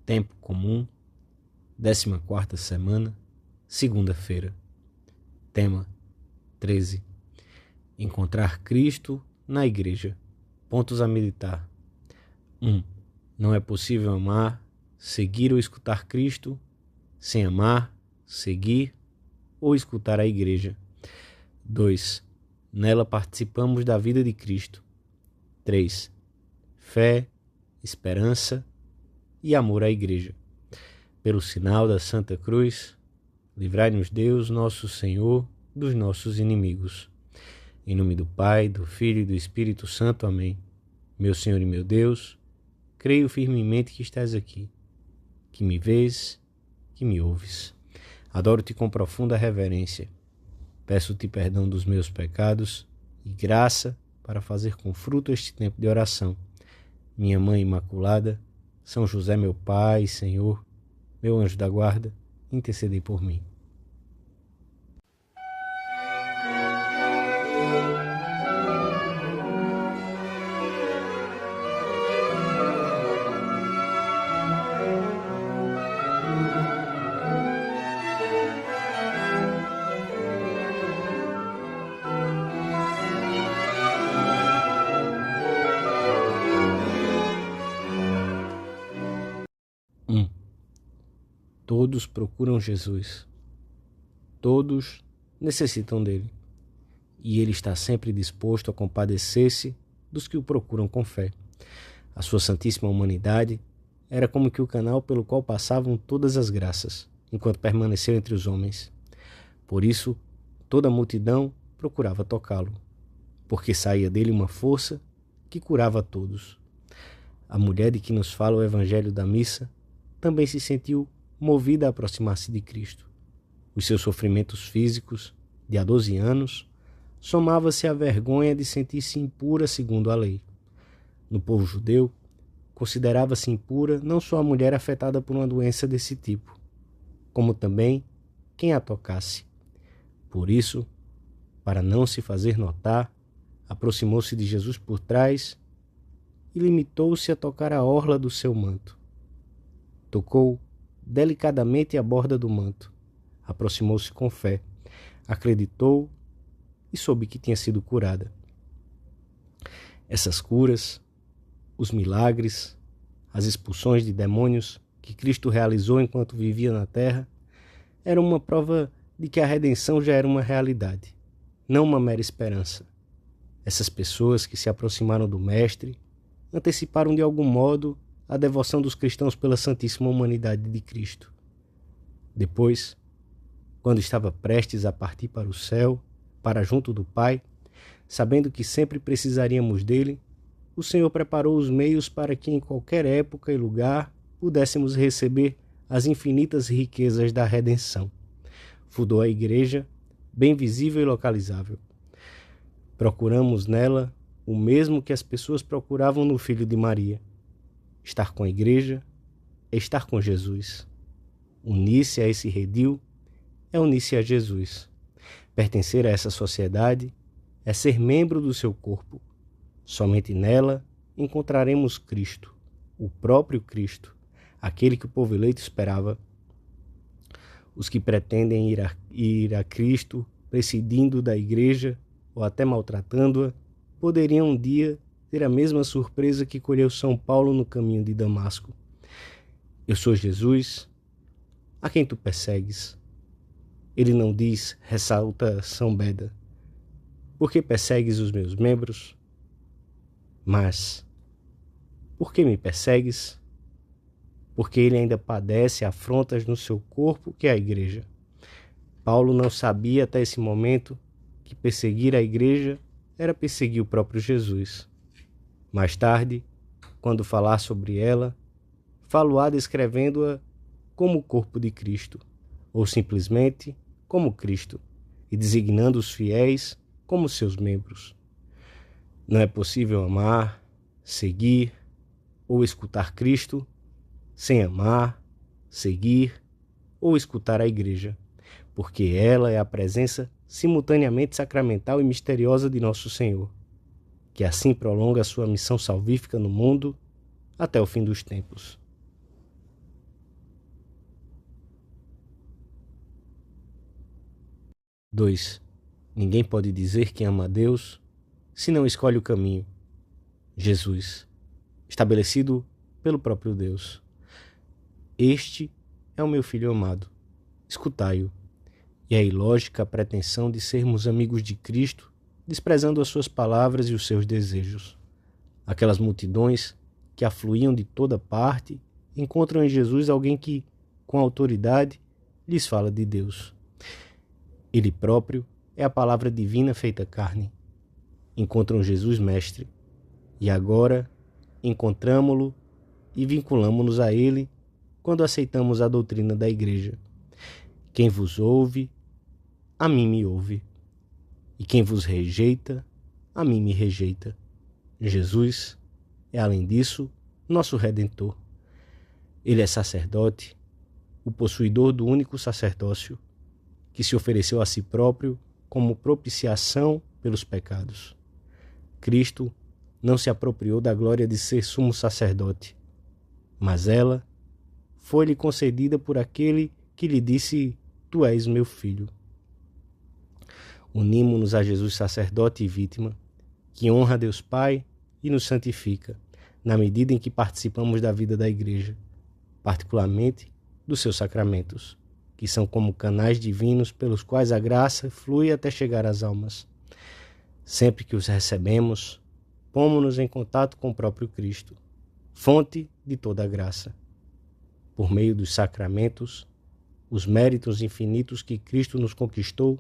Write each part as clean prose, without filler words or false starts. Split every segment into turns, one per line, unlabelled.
Tempo comum, 14ª semana, segunda-feira. Tema 13. Encontrar Cristo na Igreja. Pontos a meditar. 1. Não é possível amar, seguir ou escutar Cristo sem amar, seguir ou escutar a Igreja. 2. Nela participamos da vida de Cristo. 3. Fé, esperança e amor à Igreja. Pelo sinal da Santa Cruz, livrai-nos Deus, nosso Senhor, dos nossos inimigos. Em nome do Pai, do Filho e do Espírito Santo. Amém. Meu Senhor e meu Deus, creio firmemente que estás aqui, que me vês, que me ouves. Adoro-te com profunda reverência. Peço-te perdão dos meus pecados e graça para fazer com fruto este tempo de oração. Minha Mãe Imaculada, São José, meu Pai, Senhor, meu anjo da guarda, intercedei por mim. Todos procuram Jesus. Todos necessitam dele. E ele está sempre disposto a compadecer-se dos que o procuram com fé. A sua santíssima humanidade era como que o canal pelo qual passavam todas as graças, enquanto permaneceu entre os homens. Por isso, toda a multidão procurava tocá-lo, porque saía dele uma força que curava a todos. A mulher de que nos fala o Evangelho da Missa também se sentiu movida a aproximar-se de Cristo. Os seus sofrimentos físicos, de há 12 anos, somava-se à vergonha de sentir-se impura segundo a lei. No povo judeu, considerava-se impura não só a mulher afetada por uma doença desse tipo, como também quem a tocasse. Por isso, para não se fazer notar, aproximou-se de Jesus por trás e limitou-se a tocar a orla do seu manto. Tocou delicadamente a borda do manto, aproximou-se com fé, acreditou e soube que tinha sido curada. Essas curas, os milagres, as expulsões de demônios que Cristo realizou enquanto vivia na terra, eram uma prova de que a redenção já era uma realidade, não uma mera esperança. Essas pessoas que se aproximaram do Mestre anteciparam de algum modo a devoção dos cristãos pela Santíssima Humanidade de Cristo. Depois, quando estava prestes a partir para o céu, para junto do Pai, sabendo que sempre precisaríamos dele, o Senhor preparou os meios para que em qualquer época e lugar pudéssemos receber as infinitas riquezas da redenção. Fundou a Igreja, bem visível e localizável. Procuramos nela o mesmo que as pessoas procuravam no Filho de Maria. Estar com a Igreja é estar com Jesus. Unir-se a esse redil é unir-se a Jesus. Pertencer a essa sociedade é ser membro do seu corpo. Somente nela encontraremos Cristo, o próprio Cristo, aquele que o povo eleito esperava. Os que pretendem ir a Cristo, prescindindo da Igreja ou até maltratando-a, poderiam um dia ter a mesma surpresa que colheu São Paulo no caminho de Damasco. Eu sou Jesus, a quem tu persegues. Ele não diz, ressalta São Beda, por que persegues os meus membros? Mas, por que me persegues? Porque ele ainda padece afrontas no seu corpo, que é a Igreja. Paulo não sabia até esse momento que perseguir a Igreja era perseguir o próprio Jesus. Mais tarde, quando falar sobre ela, falo-á descrevendo-a como o corpo de Cristo, ou simplesmente como Cristo, e designando os fiéis como seus membros. Não é possível amar, seguir ou escutar Cristo sem amar, seguir ou escutar a Igreja, porque ela é a presença simultaneamente sacramental e misteriosa de nosso Senhor, que assim prolonga a sua missão salvífica no mundo até o fim dos tempos. 2. Ninguém pode dizer que ama a Deus se não escolhe o caminho, Jesus, estabelecido pelo próprio Deus. Este é o meu Filho amado, escutai-o. E é ilógica a pretensão de sermos amigos de Cristo, desprezando as suas palavras e os seus desejos. Aquelas multidões que afluíam de toda parte encontram em Jesus alguém que, com autoridade, lhes fala de Deus. Ele próprio é a palavra divina feita carne. Encontram Jesus Mestre, e agora encontramo-lo e vinculamo-nos a ele quando aceitamos a doutrina da Igreja. Quem vos ouve, a mim me ouve, e quem vos rejeita, a mim me rejeita. Jesus é, além disso, nosso Redentor. Ele é sacerdote, o possuidor do único sacerdócio, que se ofereceu a si próprio como propiciação pelos pecados. Cristo não se apropriou da glória de ser sumo sacerdote, mas ela foi-lhe concedida por aquele que lhe disse: Tu és meu filho. Unimo-nos a Jesus sacerdote e vítima, que honra a Deus Pai e nos santifica, na medida em que participamos da vida da Igreja, particularmente dos seus sacramentos, que são como canais divinos pelos quais a graça flui até chegar às almas. Sempre que os recebemos, pomos-nos em contato com o próprio Cristo, fonte de toda a graça. Por meio dos sacramentos, os méritos infinitos que Cristo nos conquistou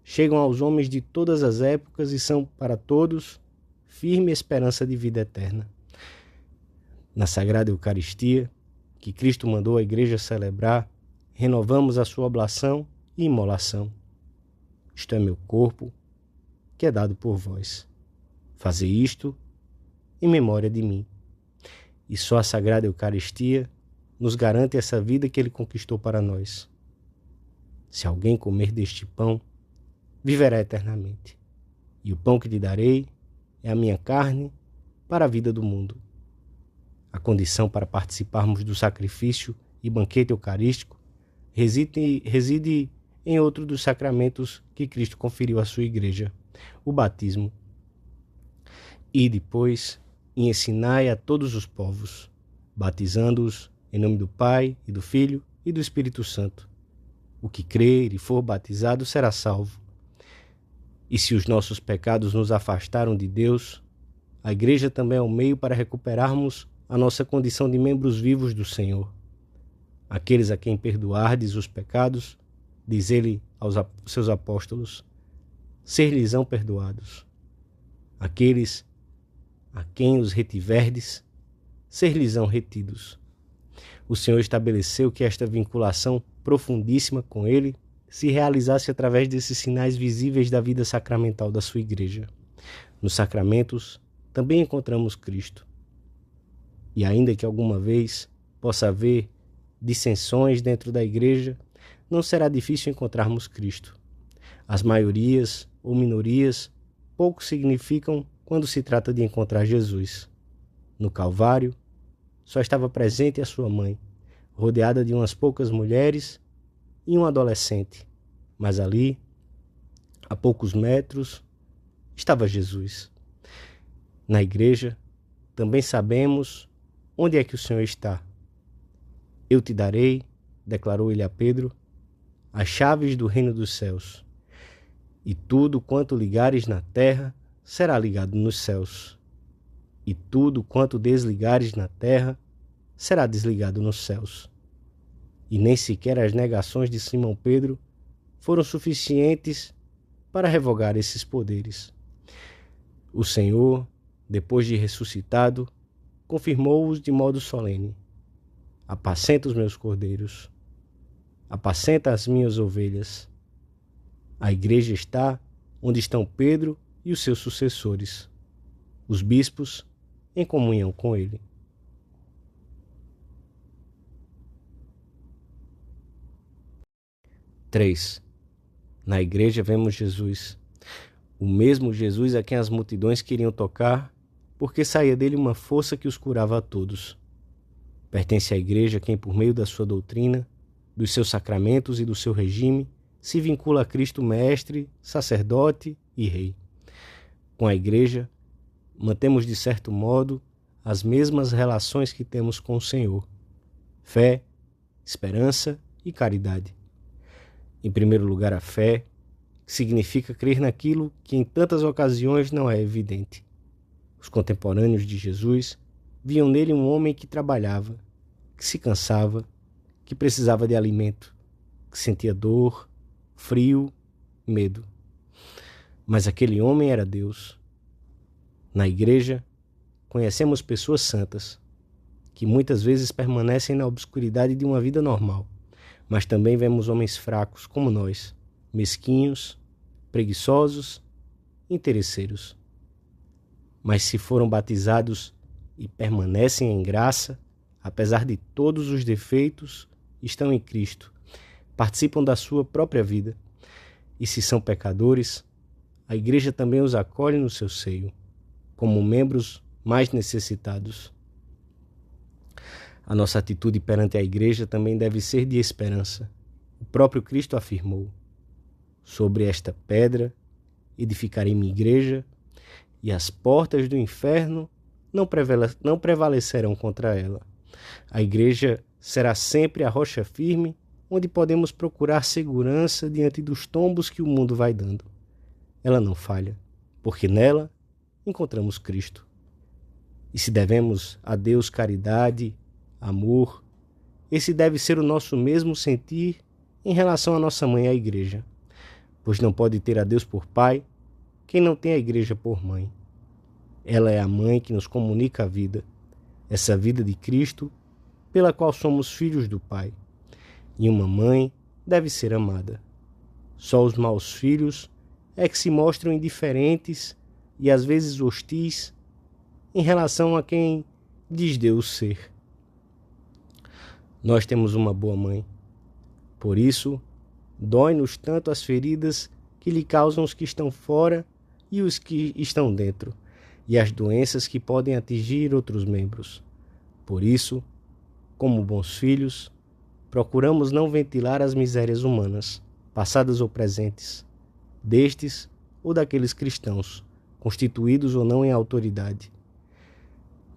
chegam aos homens de todas as épocas e são, para todos, firme esperança de vida eterna. Na Sagrada Eucaristia, que Cristo mandou a Igreja celebrar, renovamos a sua oblação e imolação. Isto é meu corpo, que é dado por vós. Fazei isto em memória de mim. E só a Sagrada Eucaristia nos garante essa vida que Ele conquistou para nós. Se alguém comer deste pão, viverá eternamente. E o pão que lhe darei é a minha carne para a vida do mundo. A condição para participarmos do sacrifício e banquete eucarístico reside em outro dos sacramentos que Cristo conferiu à sua Igreja, o batismo. E depois e ensinai a todos os povos, batizando-os em nome do Pai e do Filho e do Espírito Santo. O que crer e for batizado será salvo. E se os nossos pecados nos afastaram de Deus, a Igreja também é o meio para recuperarmos a nossa condição de membros vivos do Senhor. Aqueles a quem perdoardes os pecados, diz ele aos seus apóstolos, ser-lhes-ão perdoados. Aqueles a quem os retiverdes, ser-lhes-ão retidos. O Senhor estabeleceu que esta vinculação profundíssima com ele se realizasse através desses sinais visíveis da vida sacramental da sua Igreja. Nos sacramentos também encontramos Cristo. E ainda que alguma vez possa haver dissensões dentro da Igreja, não será difícil encontrarmos Cristo. As maiorias ou minorias pouco significam quando se trata de encontrar Jesus. No Calvário, só estava presente a sua mãe, rodeada de umas poucas mulheres e um adolescente. Mas ali, a poucos metros, estava Jesus. Na Igreja, também sabemos onde é que o Senhor está. Eu te darei, declarou ele a Pedro, as chaves do reino dos céus. E tudo quanto ligares na terra será ligado nos céus. E tudo quanto desligares na terra será desligado nos céus. E nem sequer as negações de Simão Pedro foram suficientes para revogar esses poderes. O Senhor, depois de ressuscitado, confirmou-os de modo solene. Apacenta os meus cordeiros, apacenta as minhas ovelhas. A Igreja está onde estão Pedro e os seus sucessores, os bispos em comunhão com ele. Três. Na Igreja vemos Jesus, o mesmo Jesus a quem as multidões queriam tocar, porque saía dele uma força que os curava a todos. Pertence à Igreja quem, por meio da sua doutrina, dos seus sacramentos e do seu regime, se vincula a Cristo mestre, sacerdote e rei. Com a igreja, mantemos de certo modo as mesmas relações que temos com o Senhor: fé, esperança e caridade. Em primeiro lugar, a fé, que significa crer naquilo que em tantas ocasiões não é evidente. Os contemporâneos de Jesus viam nele um homem que trabalhava, que se cansava, que precisava de alimento, que sentia dor, frio, medo. Mas aquele homem era Deus. Na igreja, conhecemos pessoas santas, que muitas vezes permanecem na obscuridade de uma vida normal, mas também vemos homens fracos como nós, mesquinhos, preguiçosos, interesseiros. Mas se foram batizados e permanecem em graça, apesar de todos os defeitos, estão em Cristo, participam da sua própria vida. E se são pecadores, a igreja também os acolhe no seu seio, como membros mais necessitados. A nossa atitude perante a igreja também deve ser de esperança. O próprio Cristo afirmou: sobre esta pedra edificarei minha igreja, e as portas do inferno não prevalecerão contra ela. A igreja será sempre a rocha firme, onde podemos procurar segurança diante dos tombos que o mundo vai dando. Ela não falha, porque nela encontramos Cristo. E se devemos a Deus caridade, amor, esse deve ser o nosso mesmo sentir em relação à nossa mãe, a igreja, pois não pode ter a Deus por pai quem não tem a igreja por mãe. Ela é a mãe que nos comunica a vida, essa vida de Cristo, pela qual somos filhos do Pai. E uma mãe deve ser amada. Só os maus filhos é que se mostram indiferentes e às vezes hostis em relação a quem lhes deu o ser. Nós temos uma boa mãe. Por isso, dói-nos tanto as feridas que lhe causam os que estão fora e os que estão dentro, e as doenças que podem atingir outros membros. Por isso, como bons filhos, procuramos não ventilar as misérias humanas, passadas ou presentes, destes ou daqueles cristãos, constituídos ou não em autoridade.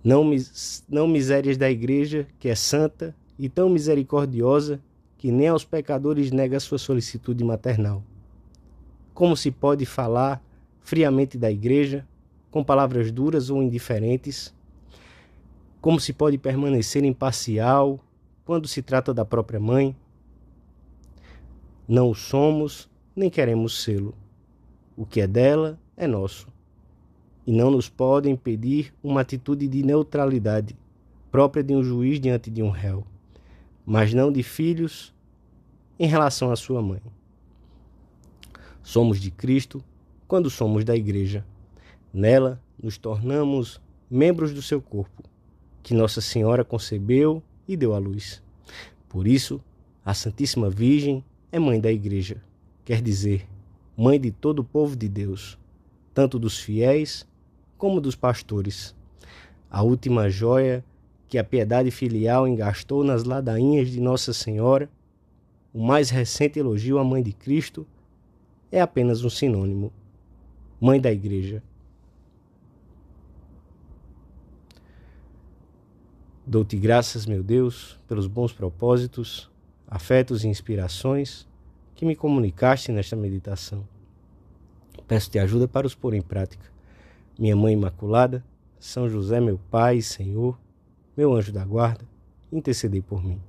Não misérias da igreja, que é santa e tão misericordiosa que nem aos pecadores nega sua solicitude maternal. Como se pode falar friamente da igreja, com palavras duras ou indiferentes? Como se pode permanecer imparcial quando se trata da própria mãe? Não o somos, nem queremos sê-lo. O que é dela é nosso. E não nos pode impedir uma atitude de neutralidade, própria de um juiz diante de um réu, mas não de filhos em relação à sua mãe. Somos de Cristo quando somos da igreja. Nela nos tornamos membros do seu corpo, que Nossa Senhora concebeu e deu à luz. Por isso, a Santíssima Virgem é mãe da igreja, quer dizer, mãe de todo o povo de Deus, tanto dos fiéis como dos pastores. A última joia que a piedade filial engastou nas ladainhas de Nossa Senhora, o mais recente elogio à Mãe de Cristo, é apenas um sinônimo: Mãe da Igreja. Dou-te graças, meu Deus, pelos bons propósitos, afetos e inspirações que me comunicaste nesta meditação. Peço-te ajuda para os pôr em prática. Minha Mãe Imaculada, São José, meu Pai e Senhor, meu anjo da guarda, intercedei por mim.